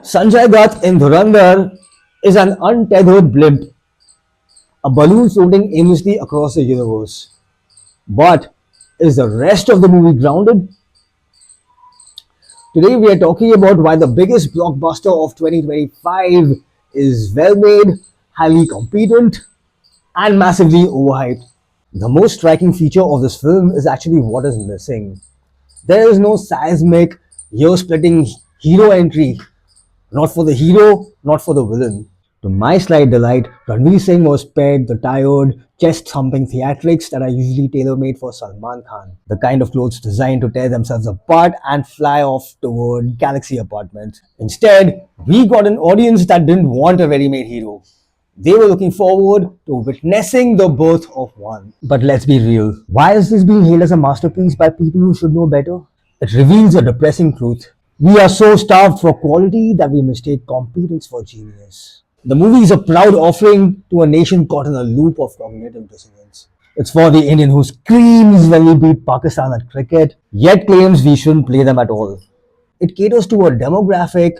Sanjay Dutt in Dhurandhar is an untethered blimp, a balloon floating aimlessly across the universe. But is the rest of the movie grounded? Today we are talking about why the biggest blockbuster of 2025 is well made, highly competent, and massively overhyped. The most striking feature of this film is actually what is missing. There is no seismic, ear-splitting hero entry. Not for the hero, not for the villain. To my slight delight, Ranveer Singh was spared the tired, chest-thumping theatrics that are usually tailor-made for Salman Khan. The kind of clothes designed to tear themselves apart and fly off toward galaxy apartments. Instead, we got an audience that didn't want a ready-made hero. They were looking forward to witnessing the birth of one. But let's be real. Why is this being hailed as a masterpiece by people who should know better? It reveals a depressing truth. We are so starved for quality that we mistake competence for genius. The movie is a proud offering to a nation caught in a loop of cognitive dissonance. It's for the Indian who screams when we beat Pakistan at cricket, yet claims we shouldn't play them at all. It caters to a demographic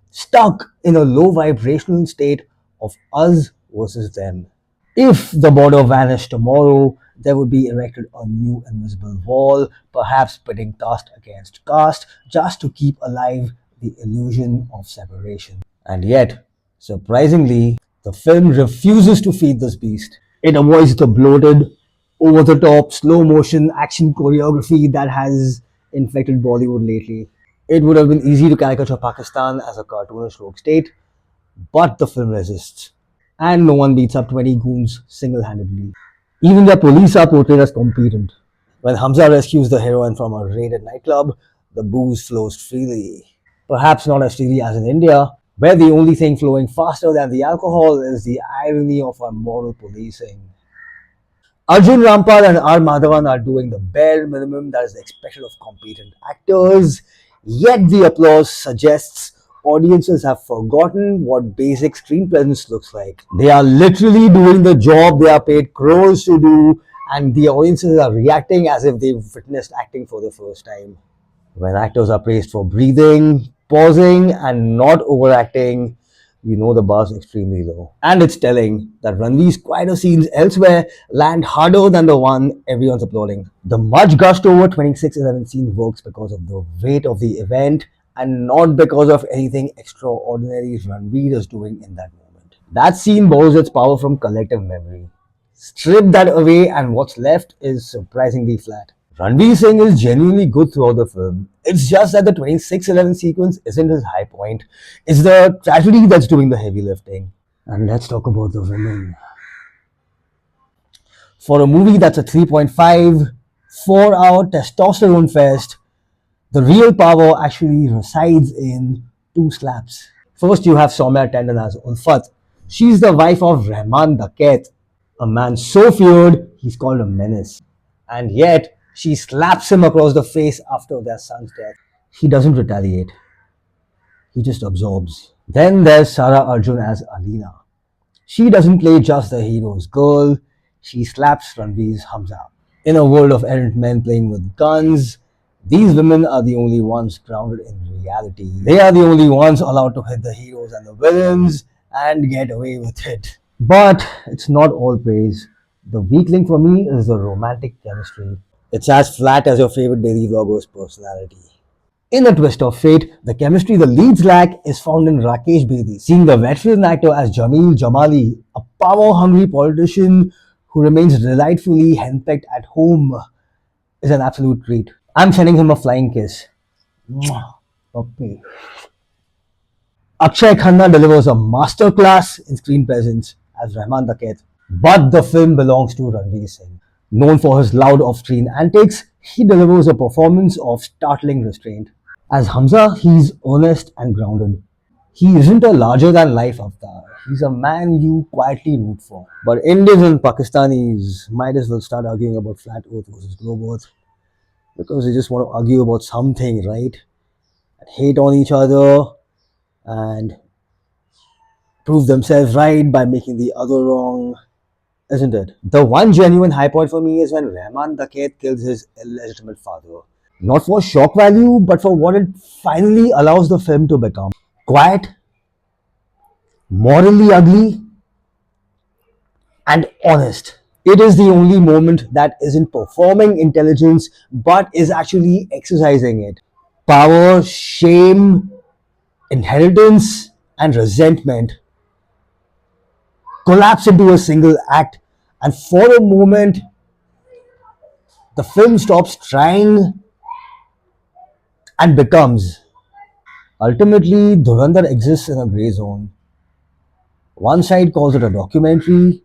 stuck in a low vibrational state of us versus them. If the border vanished tomorrow, there would be erected a new invisible wall, perhaps pitting caste against caste, just to keep alive the illusion of separation. And yet, surprisingly, the film refuses to feed this beast. It avoids the bloated, over the top, slow motion action choreography that has infected Bollywood lately. It would have been easy to caricature Pakistan as a cartoonish rogue state, but the film resists. And no one beats up 20 goons single-handedly. Even their police are portrayed as competent. When Hamza rescues the heroine from a raided nightclub, the booze flows freely. Perhaps not as freely as in India, where the only thing flowing faster than the alcohol is the irony of our moral policing. Arjun Rampal and R. Madhavan are doing the bare minimum that is expected of competent actors, yet the applause suggests audiences have forgotten what basic screen presence looks like. They are literally doing the job they are paid crores to do, and the audiences are reacting as if they've witnessed acting for the first time. When actors are praised for breathing, pausing, and not overacting, you know the bar's extremely low. And it's telling that Ranveer's quieter scenes elsewhere land harder than the one everyone's applauding. The much gushed over 2611 scene works because of the weight of the event and not because of anything extraordinary Ranveer is doing in that moment. That scene borrows its power from collective memory. Strip that away and what's left is surprisingly flat. Ranveer Singh is genuinely good throughout the film. It's just that the 2611 sequence isn't his high point. It's the tragedy that's doing the heavy lifting. And let's talk about the women. For a movie that's a 3.5, 4-hour testosterone fest, the real power actually resides in two slaps. First, you have Saumya Tandon as Ulfat. She's the wife of Rehman Dakait, a man so feared he's called a menace. And yet, she slaps him across the face after their son's death. He doesn't retaliate. He just absorbs. Then there's Sara Arjun as Yalina. She doesn't play just the hero's girl. She slaps Ranveer's Hamza. In a world of errant men playing with guns, these women are the only ones grounded in reality. They are the only ones allowed to hit the heroes and the villains and get away with it. But it's not all praise. The weak link for me is the romantic chemistry. It's as flat as your favorite daily vlogger's personality. In a twist of fate, the chemistry the leads lack is found in Rakesh Bedi. Seeing the veteran actor as Jamil Jamali, a power-hungry politician who remains delightfully henpecked at home, is an absolute treat. I'm sending him a flying kiss. Mwah PAPPI. Akshaye Khanna delivers a masterclass in screen presence as Rehman Dakait. But the film belongs to Ranveer Singh. Known for his loud off-screen antics, he delivers a performance of startling restraint. As Hamza, he's honest and grounded. He isn't a larger-than-life avatar. He's a man you quietly root for. But Indians and Pakistanis might as well start arguing about flat earth versus globe earth, because they just want to argue about something, right? And hate on each other and prove themselves right by making the other wrong, isn't it? The one genuine high point for me is when Rehman Dakait kills his illegitimate father. Not for shock value, but for what it finally allows the film to become. quiet, morally ugly, and honest. It is the only moment that isn't performing intelligence but is actually exercising it. Power, shame, inheritance, and resentment collapse into a single act, and for a moment, the film stops trying and becomes. Ultimately, Dhurandhar exists in a grey zone. One side calls it a documentary,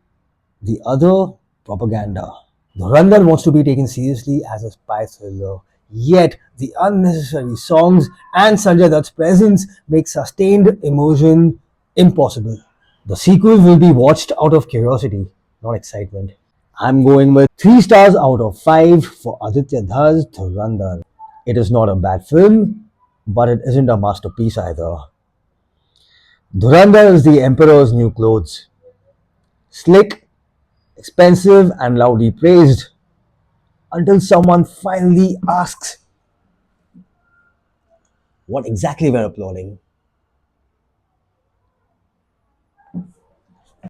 the other, propaganda. Dhurandhar wants to be taken seriously as a spy thriller, yet the unnecessary songs and Sanjay Dutt's presence make sustained emotion impossible. The sequel will be watched out of curiosity, not excitement. I'm going with 3 stars out of 5 for Aditya Dhar's Dhurandhar. It is not a bad film, but it isn't a masterpiece either. Dhurandhar is the emperor's new clothes. Slick, expensive, and loudly praised until someone finally asks what exactly we're applauding.